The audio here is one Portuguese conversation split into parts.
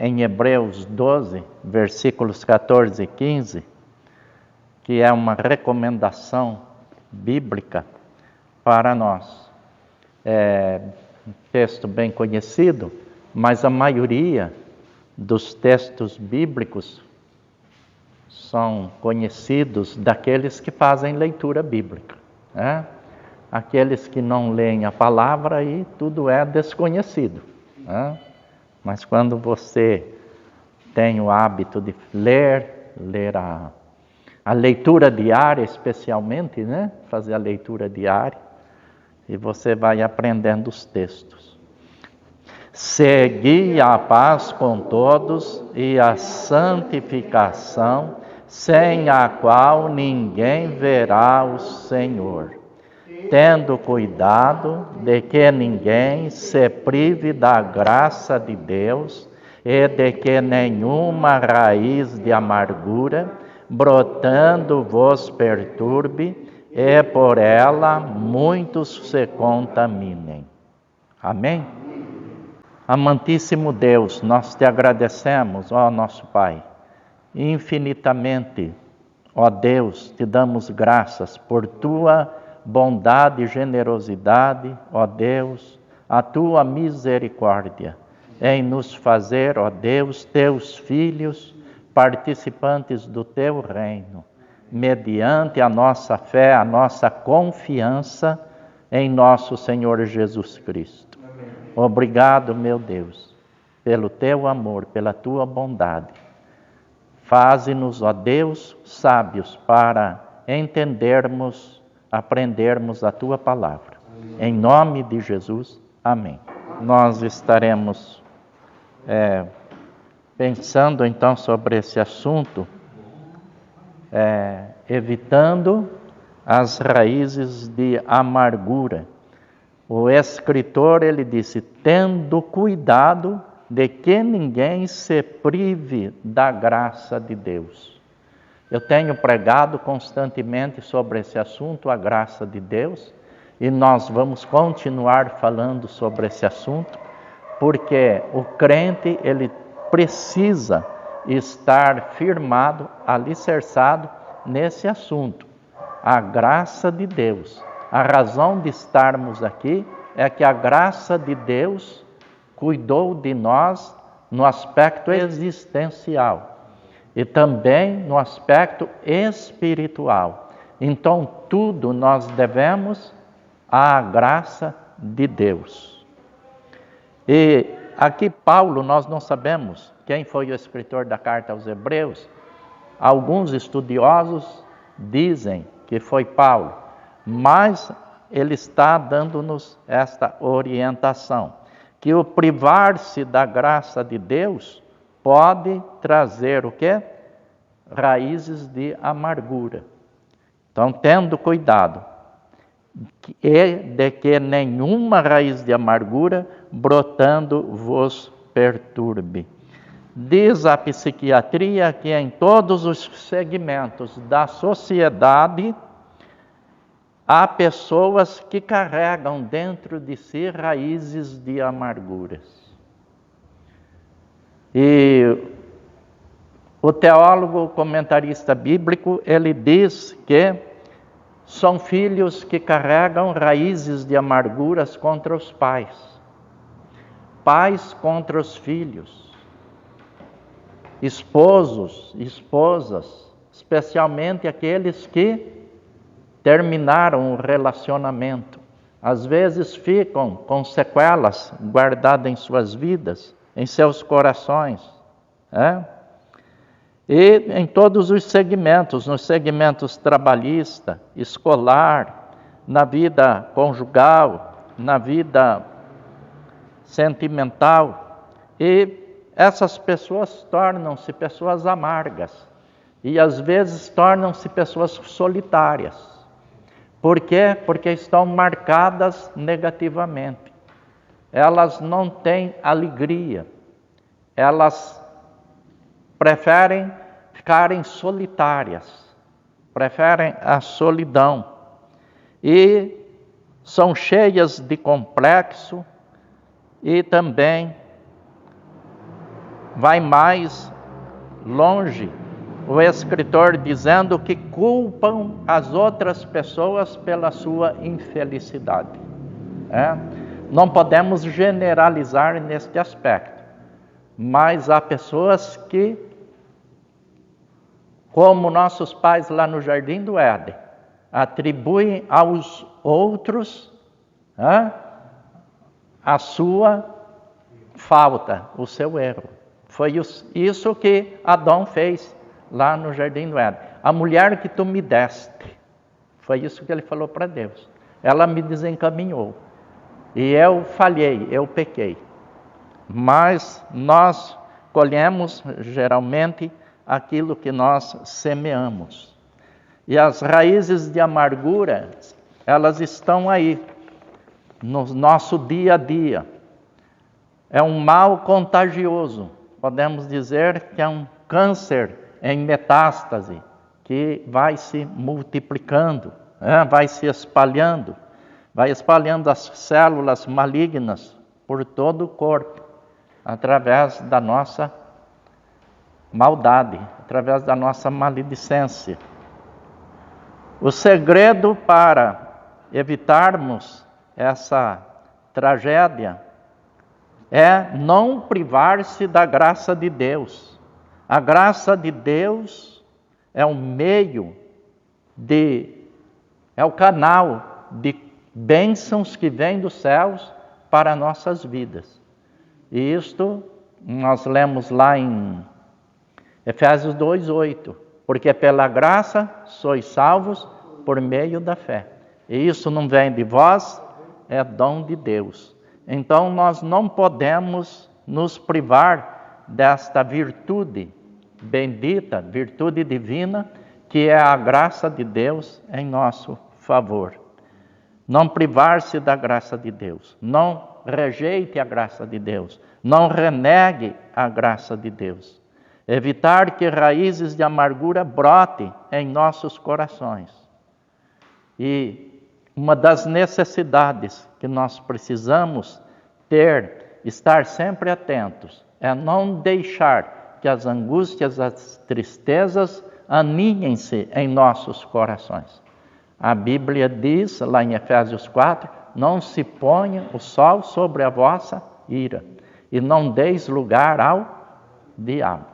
em Hebreus 12, versículos 14 e 15, que é uma recomendação bíblica para nós. É um texto bem conhecido, mas a maioria dos textos bíblicos são conhecidos daqueles que fazem leitura bíblica, né? Aqueles que não leem a palavra, aí tudo é desconhecido, né? Mas quando você tem o hábito de ler a leitura diária especialmente, né? Fazer a leitura diária, e você vai aprendendo os textos. Segui a paz com todos e a santificação, sem a qual ninguém verá o Senhor, tendo cuidado de que ninguém se prive da graça de Deus e de que nenhuma raiz de amargura brotando vos perturbe e por ela muitos se contaminem. Amém? Amantíssimo Deus, nós te agradecemos, ó nosso Pai, infinitamente, ó Deus, te damos graças por tua bondade e generosidade, ó Deus, a tua misericórdia em nos fazer, ó Deus, teus filhos, participantes do teu reino, mediante a nossa fé, a nossa confiança em nosso Senhor Jesus Cristo. Obrigado, meu Deus, pelo teu amor, pela tua bondade. Faze-nos, ó Deus, sábios para entendermos, aprendermos a tua palavra. Em nome de Jesus, amém. Nós estaremos pensando então sobre esse assunto, evitando as raízes de amargura. O escritor, ele disse, tendo cuidado de que ninguém se prive da graça de Deus. Eu tenho pregado constantemente sobre esse assunto, a graça de Deus, e nós vamos continuar falando sobre esse assunto, porque o crente, ele precisa estar firmado, alicerçado nesse assunto, a graça de Deus. A razão de estarmos aqui é que a graça de Deus cuidou de nós no aspecto existencial e também no aspecto espiritual. Então, tudo nós devemos à graça de Deus. E aqui Paulo, nós não sabemos quem foi o escritor da carta aos Hebreus. Alguns estudiosos dizem que foi Paulo, mas ele está dando-nos esta orientação, que o privar-se da graça de Deus pode trazer o quê? Raízes de amargura. Então, tendo cuidado, e de que nenhuma raiz de amargura brotando vos perturbe. Diz a psiquiatria que em todos os segmentos da sociedade há pessoas que carregam dentro de si raízes de amarguras. E o teólogo comentarista bíblico, ele diz que são filhos que carregam raízes de amarguras contra os pais, pais contra os filhos, esposos, esposas, especialmente aqueles que terminaram o relacionamento. Às vezes ficam com sequelas guardadas em suas vidas, em seus corações, E em todos os segmentos, nos segmentos trabalhista, escolar, na vida conjugal, na vida sentimental. E essas pessoas tornam-se pessoas amargas e às vezes tornam-se pessoas solitárias. Por quê? Porque estão marcadas negativamente. Elas não têm alegria. Elas preferem ficarem solitárias. Preferem a solidão. E são cheias de complexo e também vai mais longe o escritor dizendo que culpam as outras pessoas pela sua infelicidade. Não podemos generalizar neste aspecto, mas há pessoas que, como nossos pais lá no Jardim do Éden, atribuem aos outros a sua falta, o seu erro. Foi isso que Adão fez lá no Jardim do Éden. A mulher que tu me deste, foi isso que ele falou para Deus. Ela me desencaminhou. E eu falhei, eu pequei. Mas nós colhemos geralmente aquilo que nós semeamos. E as raízes de amargura, elas estão aí, no nosso dia a dia. É um mal contagioso. Podemos dizer que é um câncer em metástase, que vai se multiplicando, vai se espalhando. Vai espalhando as células malignas por todo o corpo, através da nossa maldade, através da nossa maledicência. O segredo para evitarmos essa tragédia é não privar-se da graça de Deus. A graça de Deus é um meio é o canal de bênçãos que vêm dos céus para nossas vidas. E isto nós lemos lá em Efésios 2:8, porque pela graça sois salvos por meio da fé. E isso não vem de vós, é dom de Deus. Então nós não podemos nos privar desta virtude bendita, virtude divina, que é a graça de Deus em nosso favor. Não privar-se da graça de Deus, não rejeite a graça de Deus, não renegue a graça de Deus. Evitar que raízes de amargura brotem em nossos corações. E uma das necessidades que nós precisamos estar sempre atentos, é não deixar que as angústias, as tristezas aninhem-se em nossos corações. A Bíblia diz, lá em Efésios 4, não se ponha o sol sobre a vossa ira, e não deis lugar ao diabo.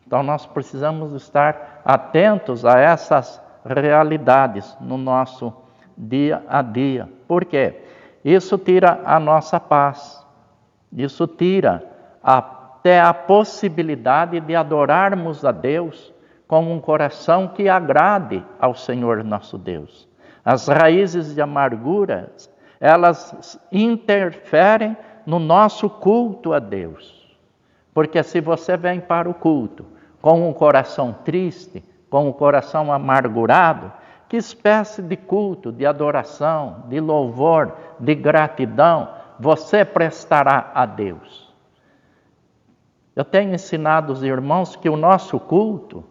Então nós precisamos estar atentos a essas realidades no nosso dia a dia. Por quê? Isso tira a nossa paz, isso tira até a possibilidade de adorarmos a Deus com um coração que agrade ao Senhor nosso Deus. As raízes de amargura, elas interferem no nosso culto a Deus. Porque se você vem para o culto com um coração triste, com um coração amargurado, que espécie de culto, de adoração, de louvor, de gratidão você prestará a Deus? Eu tenho ensinado os irmãos que o nosso culto,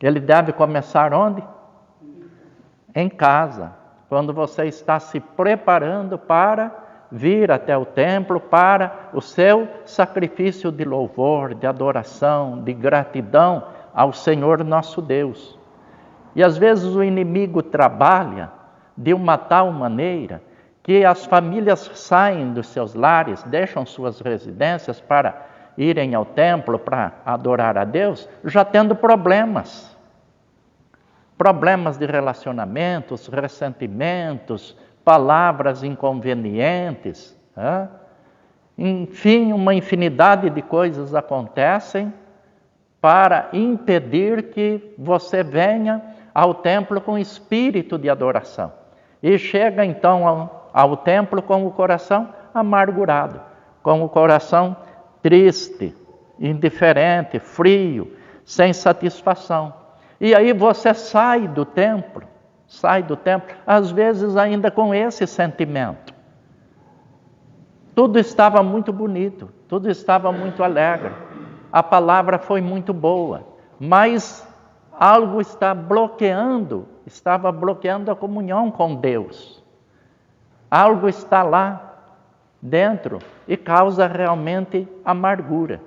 ele deve começar onde? Em casa, quando você está se preparando para vir até o templo para o seu sacrifício de louvor, de adoração, de gratidão ao Senhor nosso Deus. E às vezes o inimigo trabalha de uma tal maneira que as famílias saem dos seus lares, deixam suas residências para irem ao templo para adorar a Deus, já tendo problemas de relacionamentos, ressentimentos, palavras inconvenientes, enfim, uma infinidade de coisas acontecem para impedir que você venha ao templo com espírito de adoração. E chega então ao templo com o coração amargurado, com o coração triste, indiferente, frio, sem satisfação. E aí você sai do templo, às vezes ainda com esse sentimento. Tudo estava muito bonito, tudo estava muito alegre, a palavra foi muito boa, mas algo estava bloqueando a comunhão com Deus. Algo está lá dentro e causa realmente amargura.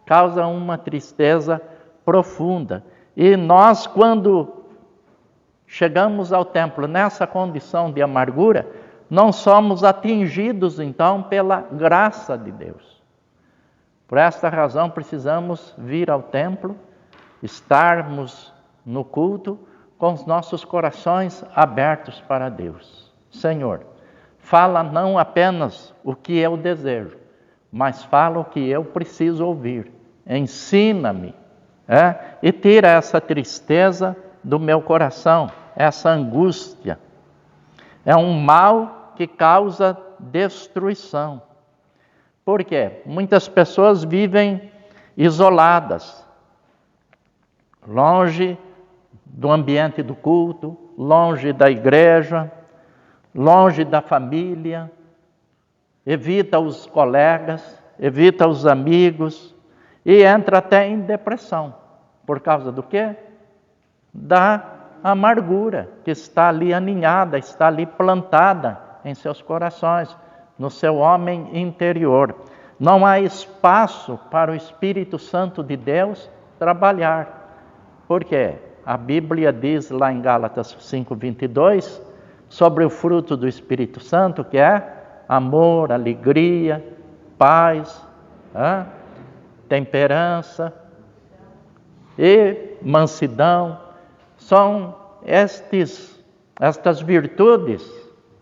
causa uma tristeza profunda. E nós, quando chegamos ao templo nessa condição de amargura, não somos atingidos então pela graça de Deus. Por esta razão precisamos vir ao templo, estarmos no culto com os nossos corações abertos para Deus. Senhor, fala não apenas o que eu desejo, mas fala o que eu preciso ouvir. Ensina-me, e tira essa tristeza do meu coração, essa angústia. É um mal que causa destruição. Por quê? Muitas pessoas vivem isoladas, longe do ambiente do culto, longe da igreja, longe da família, evita os colegas, evita os amigos e entra até em depressão. Por causa do quê? Da amargura que está ali aninhada, está ali plantada em seus corações, no seu homem interior. Não há espaço para o Espírito Santo de Deus trabalhar. Por quê? A Bíblia diz lá em Gálatas 5:22, sobre o fruto do Espírito Santo, que é amor, alegria, paz, temperança e mansidão. São estas virtudes,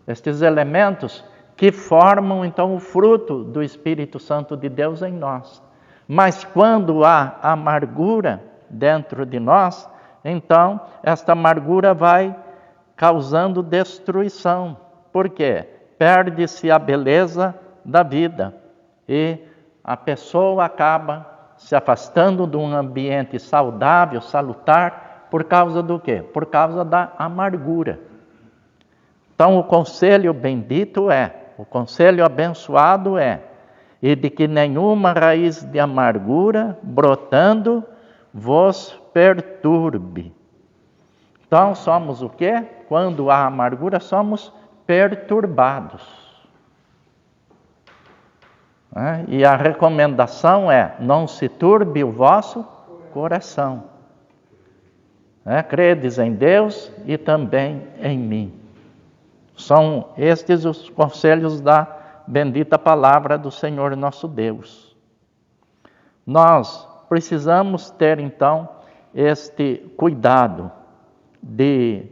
estes elementos que formam então o fruto do Espírito Santo de Deus em nós. Mas quando há amargura dentro de nós, então esta amargura vai causando destruição. Por quê? Perde-se a beleza da vida e a pessoa acaba se afastando de um ambiente saudável, salutar, por causa do quê? Por causa da amargura. Então o conselho bendito o conselho abençoado e de que nenhuma raiz de amargura brotando vos perturbe. Então somos o quê? Quando há amargura, somos perturbados. E a recomendação não se turbe o vosso coração. Credes em Deus e também em mim. São estes os conselhos da bendita palavra do Senhor nosso Deus. Nós precisamos ter então este cuidado de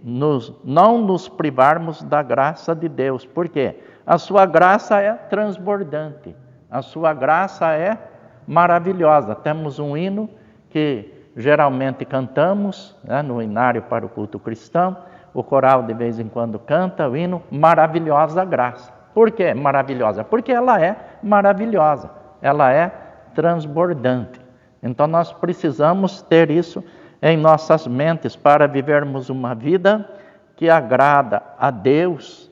não nos privarmos da graça de Deus. Por quê? A sua graça é transbordante, a sua graça é maravilhosa. Temos um hino que geralmente cantamos no inário para o culto cristão. O coral de vez em quando canta o hino Maravilhosa Graça. Por que maravilhosa? Porque ela é maravilhosa, ela é transbordante. Então nós precisamos ter isso em nossas mentes para vivermos uma vida que agrada a Deus,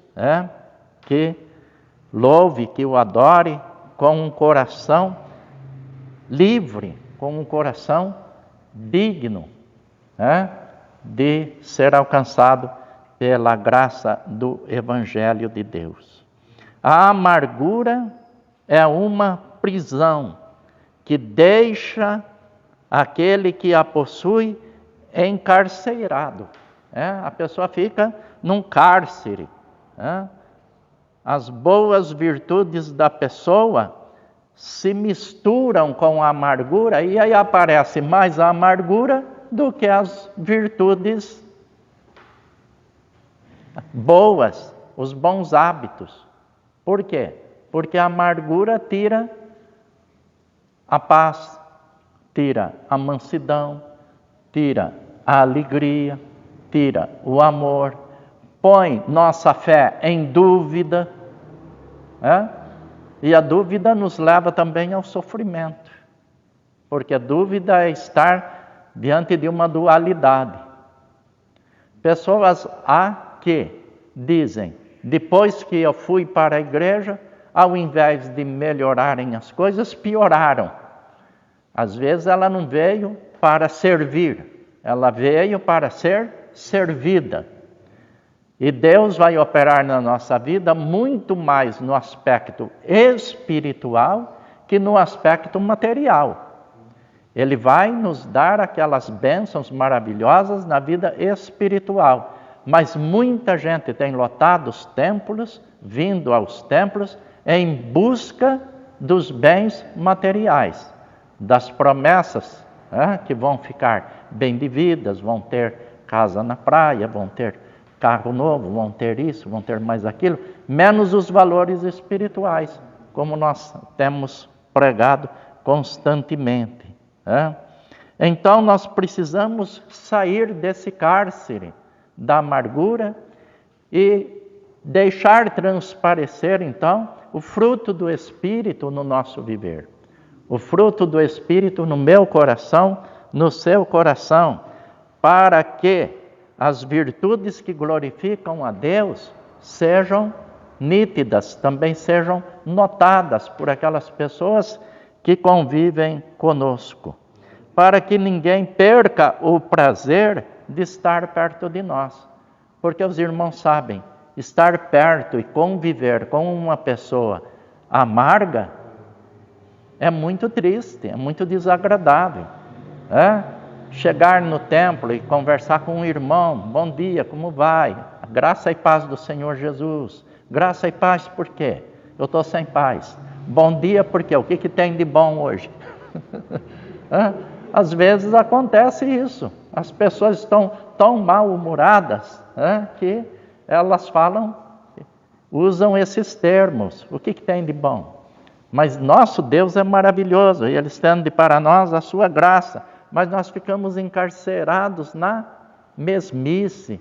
que louve, que o adore com um coração livre, com um coração digno, de ser alcançado pela graça do Evangelho de Deus. A amargura é uma prisão que deixa aquele que a possui encarcerado. A pessoa fica num cárcere. As boas virtudes da pessoa se misturam com a amargura e aí aparece mais a amargura do que as virtudes boas, os bons hábitos. Por quê? Porque a amargura tira a paz, tira a mansidão, tira a alegria, tira o amor, põe nossa fé em dúvida, e a dúvida nos leva também ao sofrimento, porque a dúvida é estar diante de uma dualidade. Pessoas há que dizem, depois que eu fui para a igreja, ao invés de melhorarem as coisas, pioraram. Às vezes ela não veio para servir, ela veio para ser servida. E Deus vai operar na nossa vida muito mais no aspecto espiritual que no aspecto material. Ele vai nos dar aquelas bênçãos maravilhosas na vida espiritual. Mas muita gente tem lotado os templos, vindo aos templos, em busca dos bens materiais, das promessas, que vão ficar bem vividas, vão ter casa na praia, vão ter carro novo, vão ter isso, vão ter mais aquilo, menos os valores espirituais, como nós temos pregado constantemente. Então nós precisamos sair desse cárcere da amargura e deixar transparecer então o fruto do Espírito no nosso viver. O fruto do Espírito no meu coração, no seu coração, para que as virtudes que glorificam a Deus sejam nítidas, também sejam notadas por aquelas pessoas que convivem conosco, para que ninguém perca o prazer de estar perto de nós. Porque os irmãos sabem, estar perto e conviver com uma pessoa amarga é muito triste, é muito desagradável. Chegar no templo e conversar com um irmão, bom dia, como vai? Graça e paz do Senhor Jesus. Graça e paz por quê? Eu estou sem paz. Bom dia por quê? O que tem de bom hoje? Às vezes acontece isso. As pessoas estão tão mal-humoradas que elas falam, usam esses termos. O que tem de bom? Mas nosso Deus é maravilhoso e Ele estende para nós a sua graça. Mas nós ficamos encarcerados na mesmice.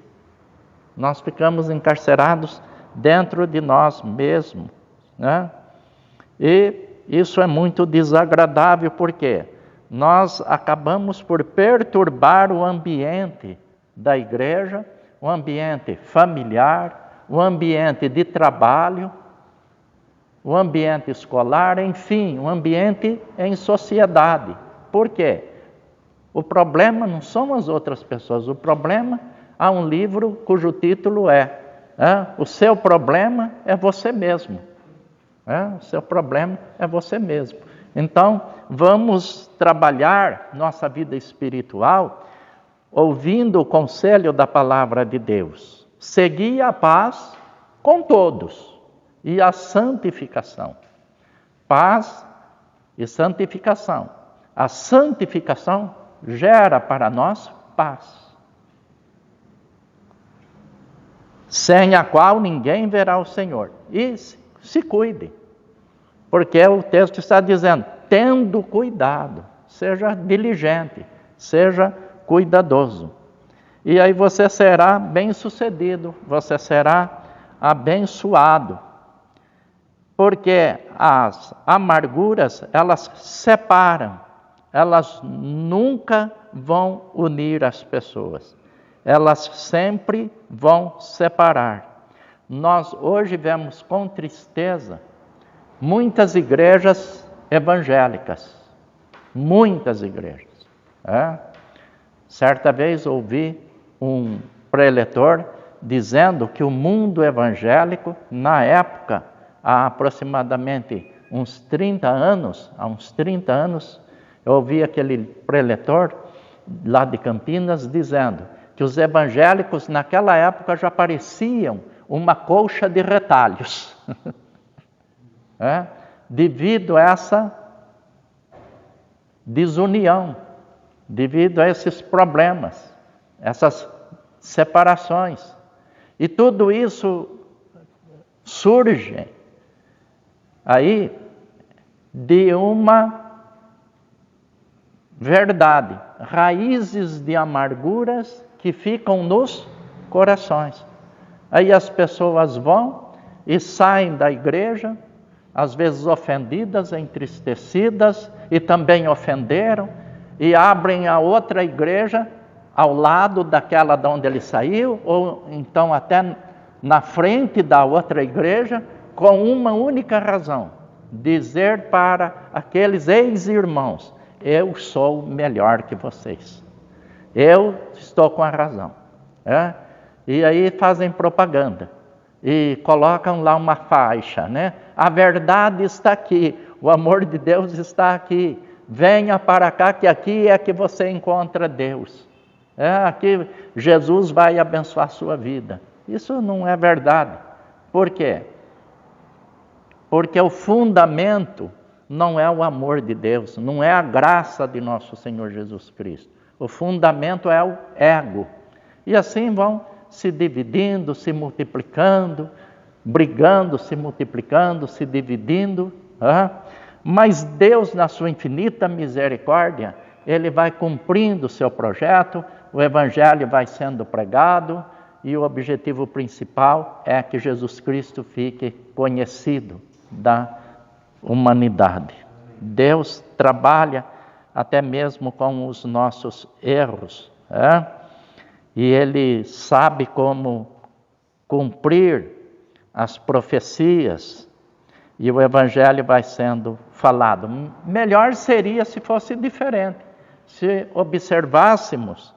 Nós ficamos encarcerados dentro de nós mesmos. E isso é muito desagradável, porque nós acabamos por perturbar o ambiente da igreja, o ambiente familiar, o ambiente de trabalho, o ambiente escolar, enfim, o ambiente em sociedade. Por quê? O problema não são as outras pessoas, o problema, há um livro cujo título o seu problema é você mesmo. O seu problema é você mesmo. Então, vamos trabalhar nossa vida espiritual ouvindo o conselho da palavra de Deus. Segui a paz com todos e a santificação. Paz e santificação. A santificação gera para nós paz, sem a qual ninguém verá o Senhor. E se cuide, porque o texto está dizendo, tendo cuidado, seja diligente, seja cuidadoso. E aí você será bem-sucedido, você será abençoado, porque as amarguras, elas separam, elas nunca vão unir as pessoas, elas sempre vão separar. Nós hoje vemos com tristeza muitas igrejas evangélicas, muitas igrejas. Certa vez ouvi um preletor dizendo que o mundo evangélico, na época, há aproximadamente uns 30 anos, eu ouvi aquele preletor lá de Campinas dizendo que os evangélicos naquela época já pareciam uma colcha de retalhos. Devido a essa desunião, devido a esses problemas, essas separações. E tudo isso surge aí de uma verdade, raízes de amarguras que ficam nos corações. Aí as pessoas vão e saem da igreja, às vezes ofendidas, entristecidas, e também ofenderam, e abrem a outra igreja ao lado daquela de onde ele saiu, ou então até na frente da outra igreja, com uma única razão: dizer para aqueles ex-irmãos, eu sou melhor que vocês, eu estou com a razão. E aí fazem propaganda e colocam lá uma faixa, A verdade está aqui, o amor de Deus está aqui, venha para cá que aqui é que você encontra Deus. Aqui Jesus vai abençoar a sua vida. Isso não é verdade. Por quê? Porque o fundamento não é o amor de Deus, não é a graça de nosso Senhor Jesus Cristo. O fundamento é o ego. E assim vão se dividindo, se multiplicando, brigando, se multiplicando, se dividindo. Mas Deus, na sua infinita misericórdia, Ele vai cumprindo o seu projeto, o Evangelho vai sendo pregado e o objetivo principal é que Jesus Cristo fique conhecido da humanidade. Deus trabalha até mesmo com os nossos erros, e Ele sabe como cumprir as profecias e o Evangelho vai sendo falado. Melhor seria se fosse diferente, se observássemos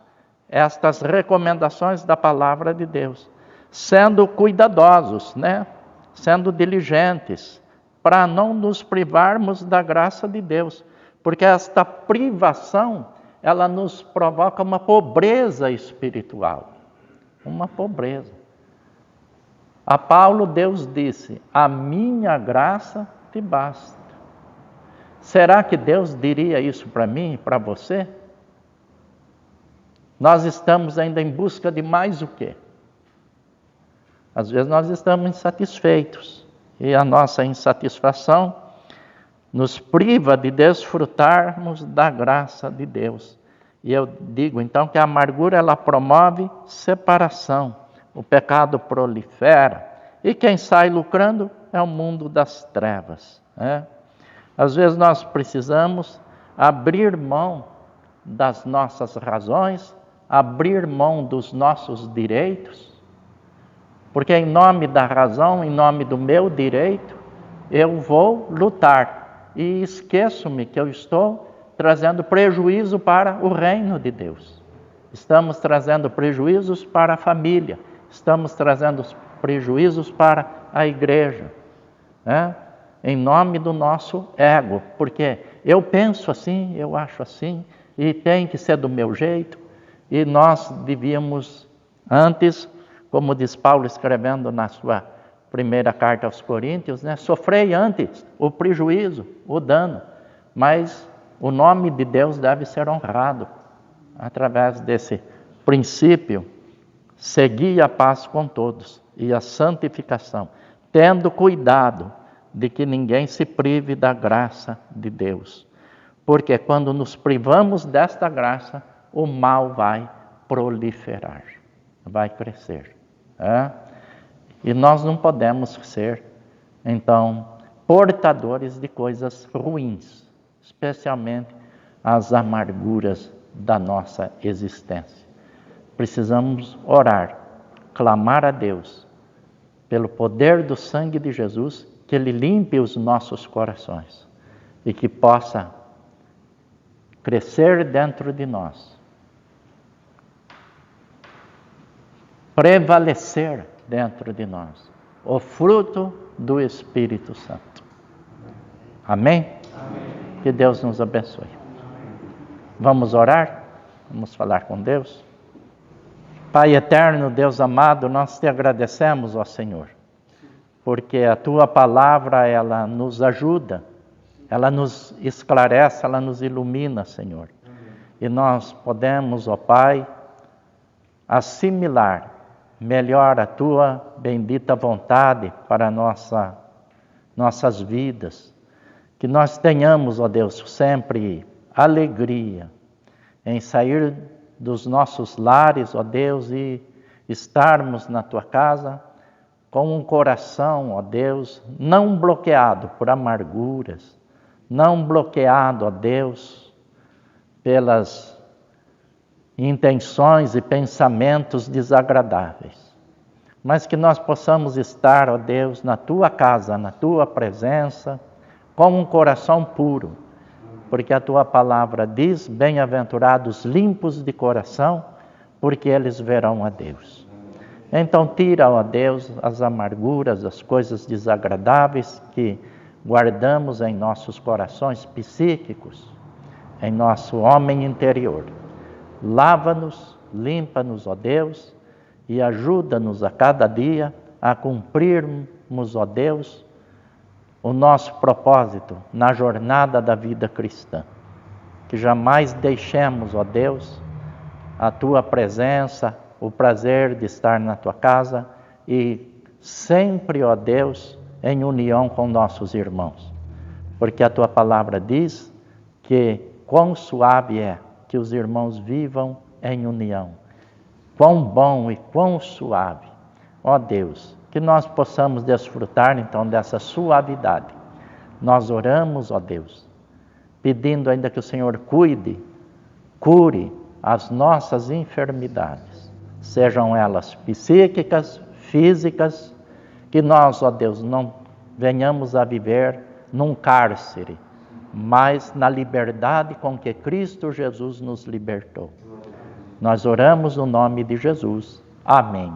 estas recomendações da palavra de Deus, sendo cuidadosos, sendo diligentes, para não nos privarmos da graça de Deus, porque esta privação, ela nos provoca uma pobreza espiritual, uma pobreza. A Paulo Deus disse, a minha graça te basta. Será que Deus diria isso para mim e para você? Nós estamos ainda em busca de mais o quê? Às vezes nós estamos insatisfeitos e a nossa insatisfação nos priva de desfrutarmos da graça de Deus. E eu digo então que a amargura ela promove separação, o pecado prolifera e quem sai lucrando é o mundo das trevas. Às vezes nós precisamos abrir mão das nossas razões, abrir mão dos nossos direitos, porque em nome da razão, em nome do meu direito, eu vou lutar e esqueço-me que eu estou trazendo prejuízo para o reino de Deus. Estamos trazendo prejuízos para a família, estamos trazendo prejuízos para a igreja, em nome do nosso ego, porque eu penso assim, eu acho assim, e tem que ser do meu jeito, e nós devíamos antes, como diz Paulo escrevendo na sua primeira carta aos Coríntios, sofrei antes o prejuízo, o dano, mas o nome de Deus deve ser honrado através desse princípio, seguir a paz com todos e a santificação, tendo cuidado de que ninguém se prive da graça de Deus, porque quando nos privamos desta graça, o mal vai proliferar, vai crescer. E nós não podemos ser, então, portadores de coisas ruins, especialmente as amarguras da nossa existência. Precisamos orar, clamar a Deus, pelo poder do sangue de Jesus, que Ele limpe os nossos corações e que possa crescer dentro de nós, prevalecer dentro de nós o fruto do Espírito Santo. Amém? Amém. Que Deus nos abençoe. Vamos orar? Vamos falar com Deus? Pai eterno, Deus amado, nós te agradecemos, ó Senhor, porque a Tua palavra, ela nos ajuda, ela nos esclarece, ela nos ilumina, Senhor. E nós podemos, ó Pai, assimilar melhor a Tua bendita vontade para nossas vidas. Que nós tenhamos, ó Deus, sempre alegria em sair dos nossos lares, ó Deus, e estarmos na Tua casa com um coração, ó Deus, não bloqueado por amarguras, não bloqueado, ó Deus, pelas intenções e pensamentos desagradáveis, mas que nós possamos estar, ó Deus, na Tua casa, na Tua presença, com um coração puro, porque a Tua palavra diz, bem-aventurados limpos de coração, porque eles verão a Deus. Então tira, ó Deus, as amarguras, as coisas desagradáveis que guardamos em nossos corações psíquicos em nosso homem interior. Lava-nos, limpa-nos, ó Deus, e ajuda-nos a cada dia a cumprirmos, ó Deus, o nosso propósito na jornada da vida cristã. Que jamais deixemos, ó Deus, a Tua presença, o prazer de estar na Tua casa e sempre, ó Deus, em união com nossos irmãos. Porque a Tua palavra diz que quão suave é que os irmãos vivam em união. Quão bom e quão suave. Ó Deus, que nós possamos desfrutar então dessa suavidade. Nós oramos, ó Deus, pedindo ainda que o Senhor cure as nossas enfermidades, sejam elas psíquicas, físicas, que nós, ó Deus, não venhamos a viver num cárcere, mas na liberdade com que Cristo Jesus nos libertou. Nós oramos no nome de Jesus. Amém.